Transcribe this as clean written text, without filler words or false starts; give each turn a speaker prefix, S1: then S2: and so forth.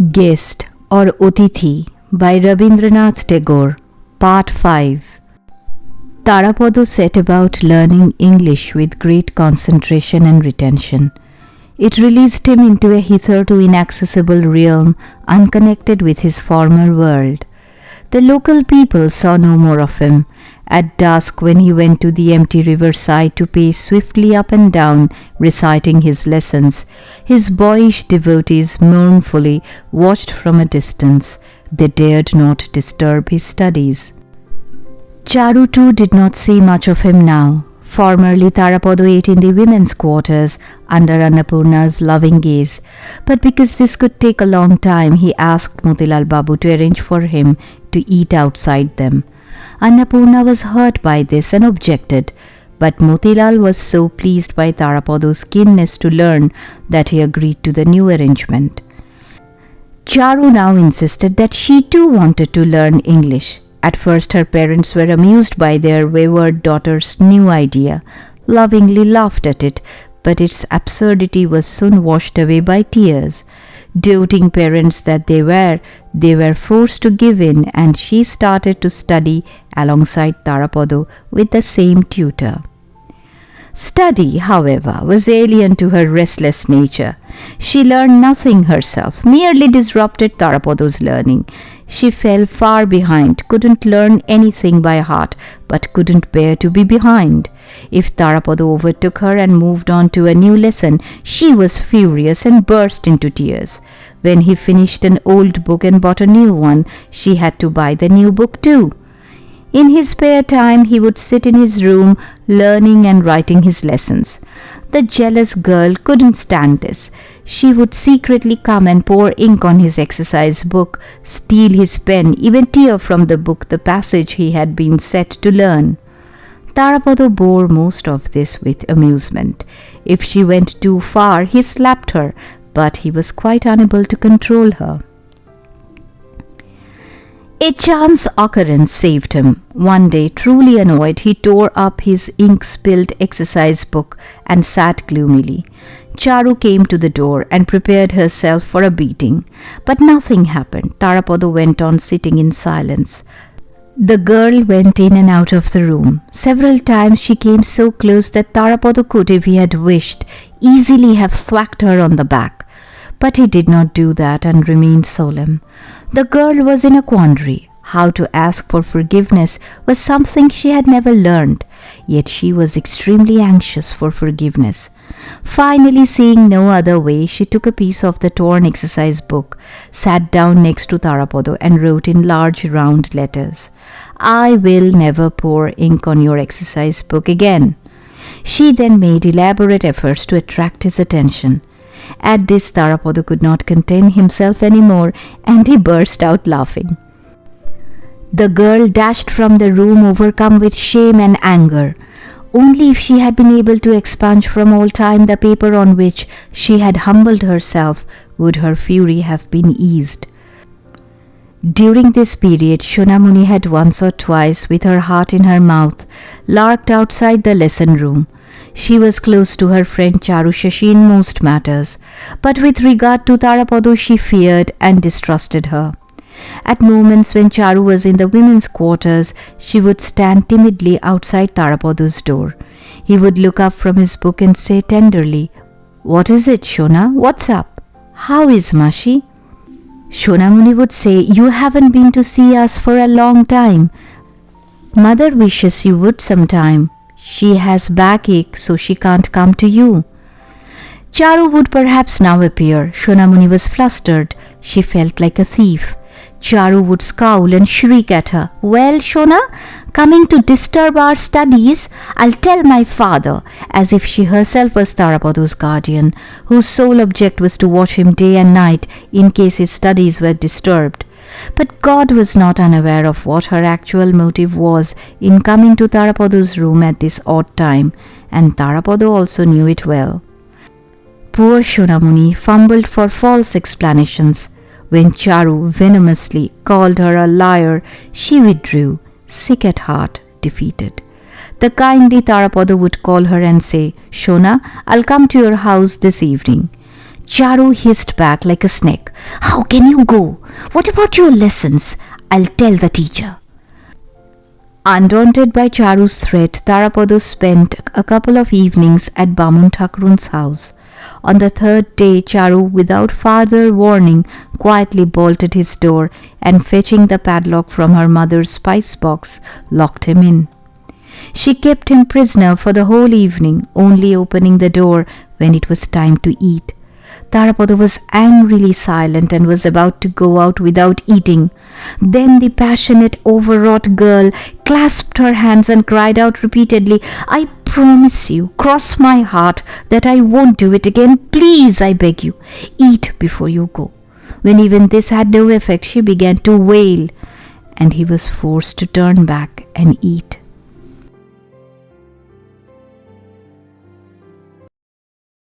S1: Guest or Atithi by Rabindranath Tagore, Part 5. Tarapada set about learning English with great concentration and retention. It released him into a hitherto inaccessible realm, unconnected with his former world. The local people saw no more of him. At dusk, when he went to the empty riverside to pace swiftly up and down, reciting his lessons, his boyish devotees mournfully watched from a distance. They dared not disturb his studies. Charu too did not see much of him now. Formerly Tarapada ate in the women's quarters under Annapurna's loving gaze, but because this could take a long time, he asked Motilal Babu to arrange for him to eat outside them. Annapurna was hurt by this and objected, but Motilal was so pleased by Tarapada's keenness to learn that he agreed to the new arrangement. Charu now insisted that she too wanted to learn English. At first her parents were amused by their wayward daughter's new idea, lovingly laughed at it, but its absurdity was soon washed away by tears. Doting parents that they were forced to give in, and she started to study alongside Tarapada with the same tutor. Study, however, was alien to her restless nature. She learned nothing herself, merely disrupted Tarapada's learning. She fell far behind, couldn't learn anything by heart, but couldn't bear to be behind. If Tarapada overtook her and moved on to a new lesson, she was furious and burst into tears. When he finished an old book and bought a new one, she had to buy the new book too. In his spare time, he would sit in his room, learning and writing his lessons. The jealous girl couldn't stand this. She would secretly come and pour ink on his exercise book, steal his pen, even tear from the book the passage he had been set to learn. Tarapada bore most of this with amusement. If she went too far, he slapped her, but he was quite unable to control her. A chance occurrence saved him. One day, truly annoyed, he tore up his ink-spilled exercise book and sat gloomily. Charu came to the door and prepared herself for a beating. But nothing happened. Tarapada went on sitting in silence. The girl went in and out of the room. Several times she came so close that Tarapada could, if he had wished, easily have thwacked her on the back. But he did not do that and remained solemn. The girl was in a quandary. How to ask for forgiveness was something she had never learned, yet she was extremely anxious for forgiveness. Finally, seeing no other way, she took a piece of the torn exercise book, sat down next to Tarapada and wrote in large round letters, "I will never pour ink on your exercise book again." She then made elaborate efforts to attract his attention. At this, Tarapada could not contain himself any more, and he burst out laughing. The girl dashed from the room, overcome with shame and anger. Only if she had been able to expunge from all time the paper on which she had humbled herself would her fury have been eased. During this period, Shyamani had once or twice, with her heart in her mouth, larked outside the lesson room. She was close to her friend Charu in most matters, but with regard to Tarapada she feared and distrusted her. At moments when Charu was in the women's quarters, she would stand timidly outside Tarapada's door. He would look up from his book and say tenderly, "What is it, Shona? What's up? How is Mashi?" Shyamani would say, "You haven't been to see us for a long time. Mother wishes you would sometime. She has backache, so she can't come to you." Charu would perhaps now appear. Shyamani was flustered. She felt like a thief. Charu would scowl and shriek at her, "Well, Shona, coming to disturb our studies? I'll tell my father," as if she herself was Tarapada's guardian, whose sole object was to watch him day and night in case his studies were disturbed. But God was not unaware of what her actual motive was in coming to Tarapada's room at this odd time, and Tarapada also knew it well. Poor Shyamani fumbled for false explanations. When Charu venomously called her a liar, she withdrew, sick at heart, defeated. The kindly Tarapada would call her and say, "Shona, I'll come to your house this evening." Charu hissed back like a snake. "How can you go? What about your lessons? I'll tell the teacher." Undaunted by Charu's threat, Tarapada spent a couple of evenings at Bamun Thakurun's house. On the third day, Charu, without further warning, quietly bolted his door and, fetching the padlock from her mother's spice box, locked him in. She kept him prisoner for the whole evening, only opening the door when it was time to eat. Tarapada was angrily silent and was about to go out without eating. Then the passionate, overwrought girl clasped her hands and cried out repeatedly, "I promise you, cross my heart, that I won't do it again. Please, I beg you, eat before you go." When even this had no effect, she began to wail, and he was forced to turn back and eat.